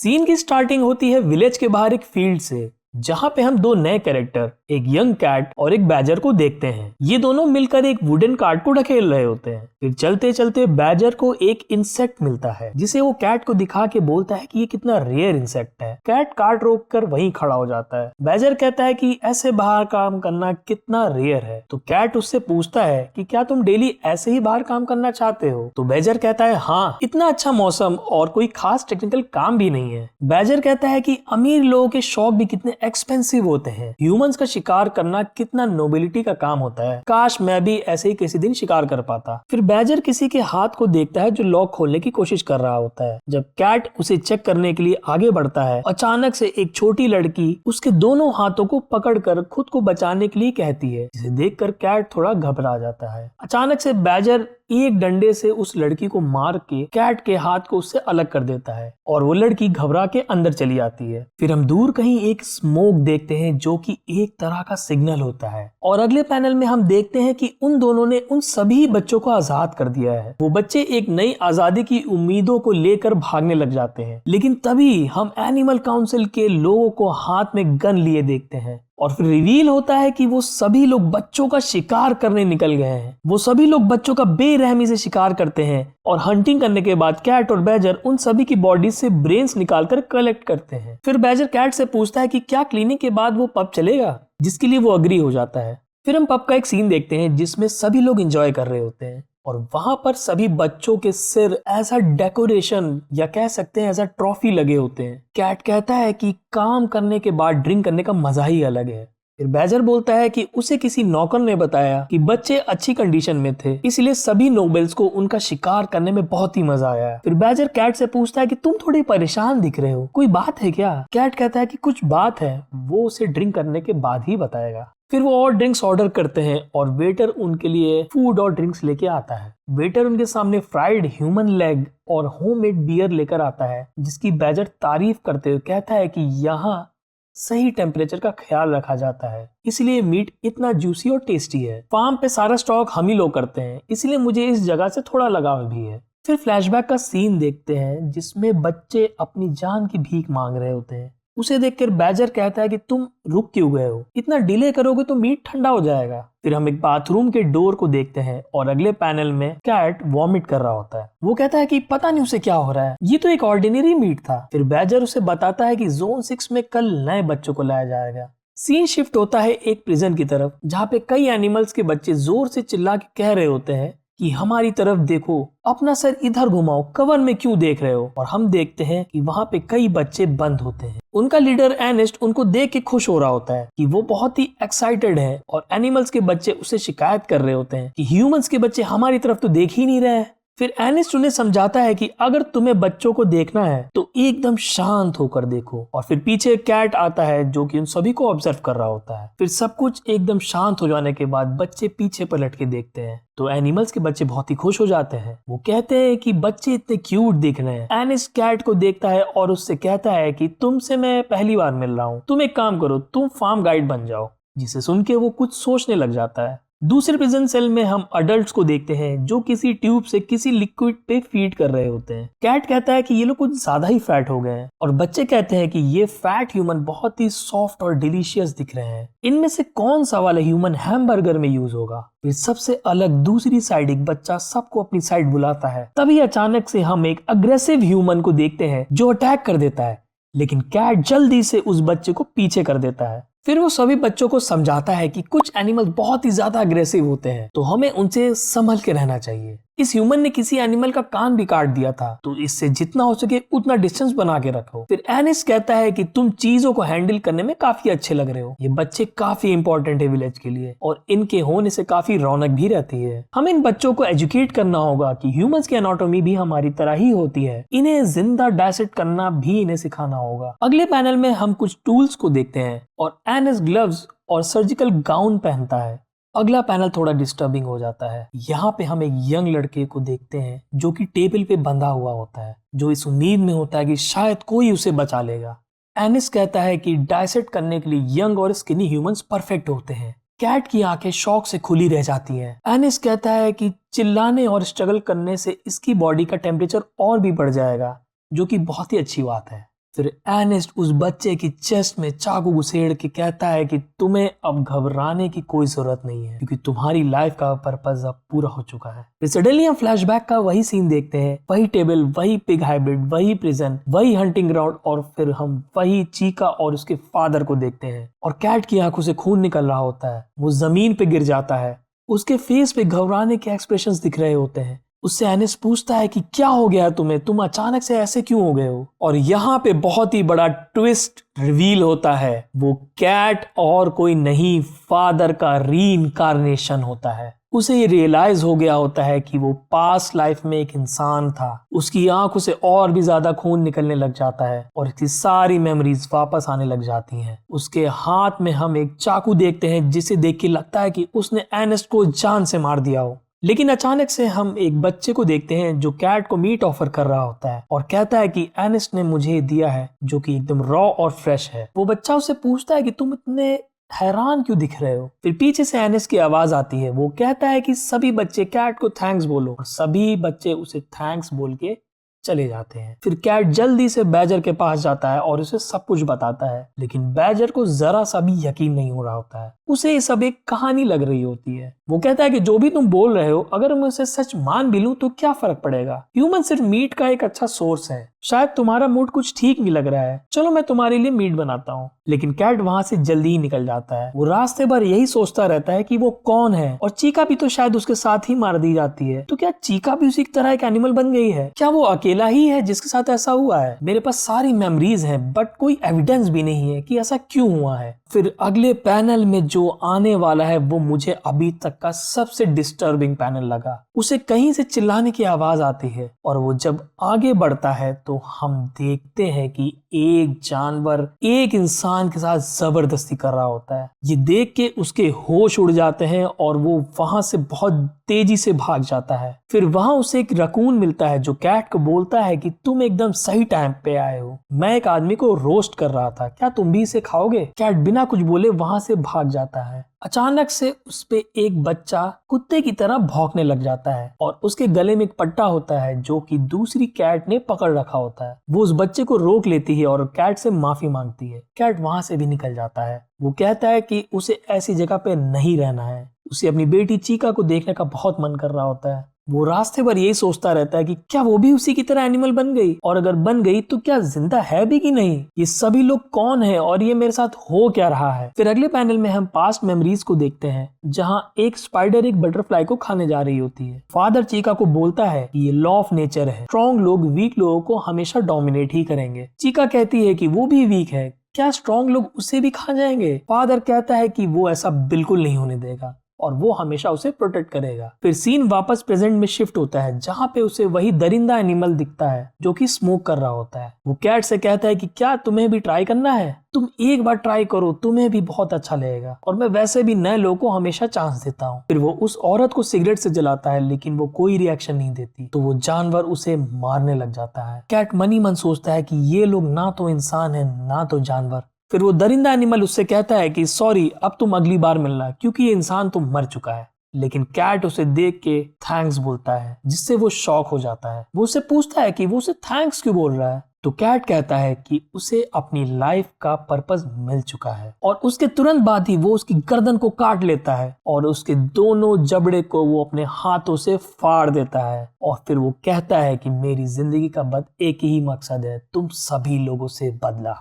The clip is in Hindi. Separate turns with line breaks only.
सीन की स्टार्टिंग होती है विलेज के बाहर एक फील्ड से, जहाँ पे हम दो नए कैरेक्टर, एक यंग कैट और एक बैजर को देखते हैं। ये दोनों मिलकर एक वुडन कार्ट को ढकेल रहे होते हैं। फिर चलते चलते बैजर को एक इंसेक्ट मिलता है, जिसे वो कैट को दिखा के बोलता है कि ये कितना रेयर इंसेक्ट है। कैट कार्ट रोक कर वहीं खड़ा हो जाता है। बैजर कहता है कि ऐसे बाहर काम करना कितना रेयर है। तो कैट उससे पूछता है कि क्या तुम डेली ऐसे ही बाहर काम करना चाहते हो? तो बैजर कहता है हाँ, इतना अच्छा मौसम और कोई खास टेक्निकल काम भी नहीं है। बैजर कहता है कि अमीर लोगों के शौक भी कितने एक्सपेंसिव होते हैं। ह्यूमंस का शिकार करना कितना नोबिलिटी का काम होता है। काश मैं भी ऐसे ही किसी दिन शिकार कर पाता। फिर बैजर किसी के हाथ को देखता है जो लॉक खोलने की कोशिश कर रहा होता है। जब कैट उसे चेक करने के लिए आगे बढ़ता है, अचानक से एक छोटी लड़की उसके दोनों हाथों को पकड़कर खुद को बचाने के लिए कहती है, जिसे देखकर कैट थोड़ा घबरा जाता है। अचानक से बैजर एक डंडे से उस लड़की को मार के कैट के हाथ को उससे अलग कर देता है और वो लड़की घबरा के अंदर चली आती है। फिर हम दूर कहीं एक स्मोक देखते हैं जो कि एक तरह का सिग्नल होता है। और अगले पैनल में हम देखते हैं कि उन दोनों ने उन सभी बच्चों को आजाद कर दिया है। वो बच्चे एक नई आजादी की उम्मीदों को लेकर भागने लग जाते हैं। लेकिन तभी हम एनिमल काउंसिल के लोगों को हाथ में गन लिए देखते हैं और फिर रिवील होता है कि वो सभी लोग बच्चों का शिकार करने निकल गए हैं। वो सभी लोग बच्चों का बेरहमी से शिकार करते हैं और हंटिंग करने के बाद कैट और बैजर उन सभी की बॉडी से ब्रेन्स निकालकर कलेक्ट करते हैं। फिर बैजर कैट से पूछता है कि क्या क्लीनिंग के बाद वो पब चलेगा, जिसके लिए वो अग्री हो जाता है। फिर हम पब का एक सीन देखते हैं जिसमें सभी लोग एंजॉय कर रहे होते हैं और वहां पर सभी बच्चों के सिर ऐसा डेकोरेशन या कह सकते हैं ऐसा ट्रॉफी लगे होते हैं। कैट कहता है कि काम करने के बाद ड्रिंक करने का मजा ही अलग है। फिर बैजर बोलता है कि उसे किसी नौकर ने बताया कि बच्चे अच्छी कंडीशन में थे, इसलिए सभी नोबेल्स को उनका शिकार करने में बहुत ही मजा आया। फिर बैजर कैट से पूछता है कि तुम थोड़ी परेशान दिख रहे हो, कोई बात है क्या? कैट कहता है कि कुछ बात है, वो उसे ड्रिंक करने के बाद ही बताएगा। फिर वो और ड्रिंक्स ऑर्डर करते हैं और वेटर उनके लिए फूड और ड्रिंक्स लेके आता है। वेटर उनके सामने फ्राइड ह्यूमन लेग और होममेड बियर लेकर आता है, जिसकी बैजर तारीफ करते हुए कहता है कि यहाँ सही टेम्परेचर का ख्याल रखा जाता है, इसलिए मीट इतना जूसी और टेस्टी है। फार्म पे सारा स्टॉक हम ही लोग करते हैं, इसलिए मुझे इस जगह से थोड़ा लगाव भी है। फिर फ्लैशबैक का सीन देखते हैं जिसमें बच्चे अपनी जान की भीख मांग रहे होते हैं। उसे देखकर बैजर कहता है कि तुम रुक क्यों गए हो, इतना डिले करोगे तो मीट ठंडा हो जाएगा। फिर हम एक बाथरूम के डोर को देखते हैं और अगले पैनल में कैट वॉमिट कर रहा होता है। वो कहता है कि पता नहीं उसे क्या हो रहा है, ये तो एक ऑर्डिनरी मीट था। फिर बैजर उसे बताता है कि जोन 6 में कल नए बच्चों को लाया जाएगा। सीन शिफ्ट होता है एक प्रिजन की तरफ, जहाँ पे कई एनिमल्स के बच्चे जोर से चिल्ला के कह रहे होते हैं कि हमारी तरफ देखो, अपना सर इधर घुमाओ, कवर में क्यों देख रहे हो? और हम देखते हैं कि वहाँ पे कई बच्चे बंद होते हैं। उनका लीडर एर्नेस्ट उनको देख के खुश हो रहा होता है कि वो बहुत ही एक्साइटेड है और एनिमल्स के बच्चे उसे शिकायत कर रहे होते हैं कि ह्यूमंस के बच्चे हमारी तरफ तो देख ही नहीं रहे हैं। फिर एर्नेस्ट उन्हें समझाता है कि अगर तुम्हें बच्चों को देखना है तो एकदम शांत होकर देखो। और फिर पीछे कैट आता है जो कि उन सभी को ऑब्जर्व कर रहा होता है। फिर सब कुछ एकदम शांत हो जाने के बाद बच्चे पीछे पलट के देखते हैं तो एनिमल्स के बच्चे बहुत ही खुश हो जाते हैं। वो कहते हैं कि बच्चे इतने क्यूट दिख रहे हैं। एर्नेस्ट कैट को देखता है और उससे कहता है कि तुमसे मैं पहली बार मिल रहा हूँ, तुम एक काम करो, तुम फार्म गाइड बन जाओ। जिसे सुन के वो कुछ सोचने लग जाता है। दूसरे प्रिजन सेल में हम अडल्ट्स को देखते हैं जो किसी ट्यूब से किसी लिक्विड पे फीड कर रहे होते हैं। कैट कहता है कि ये लोग कुछ ज्यादा ही फैट हो गए हैं और बच्चे कहते हैं कि ये फैट ह्यूमन बहुत ही सॉफ्ट और डिलीशियस दिख रहे हैं। इनमें से कौन सा वाला ह्यूमन हैमबर्गर में यूज होगा? फिर सबसे अलग दूसरी साइड एक बच्चा सबको अपनी साइड बुलाता है। तभी अचानक से हम एक अग्रेसिव ह्यूमन को देखते हैं जो अटैक कर देता है, लेकिन कैट जल्दी से उस बच्चे को पीछे कर देता है। फिर वो सभी बच्चों को समझाता है कि कुछ एनिमल बहुत ही ज्यादा अग्रेसिव होते हैं, तो हमें उनसे संभल के रहना चाहिए। इस ह्यूमन ने किसी एनिमल का कान भी काट दिया था, तो इससे जितना हो सके उतना डिस्टेंस बना के रखो। फिर एर्नेस्ट कहता है कि तुम चीजों को हैंडल करने में काफी अच्छे लग रहे हो। ये बच्चे काफी इंपॉर्टेंट है विलेज के लिए और इनके होने से काफी रौनक भी रहती है। हमें इन बच्चों को एजुकेट करना होगा कि ह्यूमंस की एनाटॉमी भी हमारी तरह ही होती है। इन्हें जिंदा डाइसेक्ट करना भी इन्हें सिखाना होगा। अगले पैनल में हम कुछ टूल्स को देखते हैं और एर्नेस्ट ग्लव्स और सर्जिकल गाउन पहनता है। अगला पैनल थोड़ा डिस्टर्बिंग हो जाता है। यहाँ पे हम एक यंग लड़के को देखते हैं जो कि टेबल पे बंधा हुआ होता है, जो इस उम्मीद में होता है कि शायद कोई उसे बचा लेगा। एर्नेस्ट कहता है कि डाइसेक्ट करने के लिए यंग और स्किनी ह्यूमंस परफेक्ट होते हैं। कैट की आंखें शौक से खुली रह जाती हैं। एर्नेस्ट कहता है कि चिल्लाने और स्ट्रगल करने से इसकी बॉडी का टेम्परेचर और भी बढ़ जाएगा, जो कि बहुत ही अच्छी बात है। फिर एर्नेस्ट उस बच्चे की चेस्ट में चाकू घुसेड़ के कहता है कि तुम्हें अब घबराने की कोई जरूरत नहीं है, क्योंकि तुम्हारी लाइफ का पर्पस अब पूरा हो चुका है। फिर सडनली हम फ्लैशबैक का वही सीन देखते हैं, वही टेबल, वही पिग हाइब्रिड, वही प्रिजन, वही हंटिंग ग्राउंड, और फिर हम वही चीका और उसके फादर को देखते हैं। और कैट की आंखों से खून निकल रहा होता है, वो जमीन पे गिर जाता है, उसके फेस पे घबराने के एक्सप्रेशंस दिख रहे होते हैं। उससे एर्नेस्ट पूछता है कि क्या हो गया तुम्हें, तुम अचानक से ऐसे क्यों हो गए हो। और यहाँ पे बहुत ही बड़ा ट्विस्ट रिवील होता है, वो कैट और कोई नहीं, फादर का रीइंकार्नेशन होता है। उसे ये रियलाइज हो गया होता है कि वो पास्ट लाइफ में एक इंसान था। उसकी आंखों से और भी ज्यादा खून निकलने लग जाता है और इसकी सारी मेमोरीज वापस आने लग जाती हैं। उसके हाथ में हम एक चाकू देखते हैं, जिसे देख के लगता है कि उसने एर्नेस्ट को जान से मार दिया हो। लेकिन अचानक से हम एक बच्चे को देखते हैं जो कैट को मीट ऑफर कर रहा होता है और कहता है कि एर्नेस्ट ने मुझे दिया है, जो कि एकदम रॉ और फ्रेश है। वो बच्चा उससे पूछता है कि तुम इतने हैरान क्यों दिख रहे हो। फिर पीछे से एर्नेस्ट की आवाज आती है, वो कहता है कि सभी बच्चे कैट को थैंक्स बोलो, और सभी बच्चे उसे थैंक्स बोल के चले जाते हैं। फिर कैट जल्दी से बैजर के पास जाता है और उसे सब कुछ बताता है, लेकिन बैजर को जरा सा भी यकीन नहीं हो रहा होता है। उसे ये सब एक कहानी लग रही होती है। वो कहता है कि जो भी तुम बोल रहे हो, अगर मैं उसे सच मान भी लूं तो क्या फर्क पड़ेगा। ह्यूमन सिर्फ मीट का एक अच्छा सोर्स है, शायद तुम्हारा मूड कुछ ठीक नहीं लग रहा है, चलो मैं तुम्हारे लिए मीट बनाता हूँ। लेकिन कैट वहां से जल्दी ही निकल जाता है। वो रास्ते भर यही सोचता रहता है कि वो कौन है, और चीका भी तो शायद उसके साथ ही मार दी जाती है। तो क्या चीका भी उसी की तरह एक एनिमल बन गई है? क्या वो अकेला ही है जिसके साथ ऐसा हुआ है? मेरे पास सारी मेमोरीज हैं, बट कोई एविडेंस भी नहीं है कि ऐसा क्यों हुआ है। फिर अगले पैनल में जो आने वाला है वो मुझे अभी तक का सबसे डिस्टर्बिंग पैनल लगा। उसे कहीं से चिल्लाने की आवाज आती है, और वो जब आगे बढ़ता है तो हम देखते हैं कि एक जानवर एक इंसान के साथ जबरदस्ती कर रहा होता है। ये देख के उसके होश उड़ जाते हैं और वो वहां से बहुत तेजी से भाग जाता है। फिर वहां उसे एक रकून मिलता है जो कैट को बोलता है कि तुम एकदम सही टाइम पे आए हो, मैं एक आदमी को रोस्ट कर रहा था, क्या तुम भी इसे खाओगे? कैट बिना कुछ बोले वहां से भाग जाता है। अचानक से उस पे एक बच्चा कुत्ते की तरह भौंकने लग जाता है और उसके गले में एक पट्टा होता है जो कि दूसरी कैट ने पकड़ रखा होता है। वो उस बच्चे को रोक लेती है और कैट से माफी मांगती है। कैट वहां से भी निकल जाता है। वो कहता है कि उसे ऐसी जगह पे नहीं रहना है। उसे अपनी बेटी चीका को देखने का बहुत मन कर रहा होता है। वो रास्ते भर यही सोचता रहता है कि क्या वो भी उसी की तरह एनिमल बन गई, और अगर बन गई तो क्या जिंदा है भी कि नहीं, ये सभी लोग कौन है और ये मेरे साथ हो क्या रहा है। फिर अगले पैनल में हम पास्ट मेमोरीज को देखते हैं, जहां एक स्पाइडर एक बटरफ्लाई को खाने जा रही होती है। फादर चीका को बोलता है कि ये लॉ ऑफ नेचर है, स्ट्रॉन्ग लोग वीक लोगों को हमेशा डोमिनेट ही करेंगे। चीका कहती है कि वो भी वीक है, क्या स्ट्रॉन्ग लोग उसे भी खा जाएंगे? फादर कहता है कि वो ऐसा बिल्कुल नहीं होने देगा और वो हमेशा उसे प्रोटेक्ट करेगा। फिर सीन वापस प्रेजेंट में शिफ्ट होता है, जहां पे उसे वही दरिंदा एनिमल दिखता है जो कि स्मोक कर रहा होता है। वो कैट से कहता है कि क्या तुम्हें भी ट्राई करना है, तुम एक बार ट्राई करो, तुम्हें भी बहुत अच्छा लगेगा, और मैं वैसे भी नए लोगों को हमेशा चांस देता हूँ। फिर वो उस औरत को सिगरेट से जलाता है, लेकिन वो कोई रिएक्शन नहीं देती, तो वो जानवर उसे मारने लग जाता है। कैट मनी मन सोचता है कि ये लोग ना तो इंसान है ना तो जानवर। फिर वो दरिंदा एनिमल उससे कहता है कि सॉरी, अब तुम अगली बार मिलना, क्योंकि ये इंसान तो मर चुका है। लेकिन कैट उसे देख के थैंक्स बोलता है, जिससे वो शॉक हो जाता है। वो उसे पूछता है कि वो उसे थैंक्स क्यों बोल रहा है, तो कैट कहता है कि उसे अपनी लाइफ का पर्पस मिल चुका है, और उसके तुरंत बाद ही वो उसकी गर्दन को काट लेता है और उसके दोनों जबड़े को वो अपने हाथों से फाड़ देता है। और फिर वो कहता है कि मेरी जिंदगी का बस एक ही मकसद है, तुम सभी लोगों से बदला।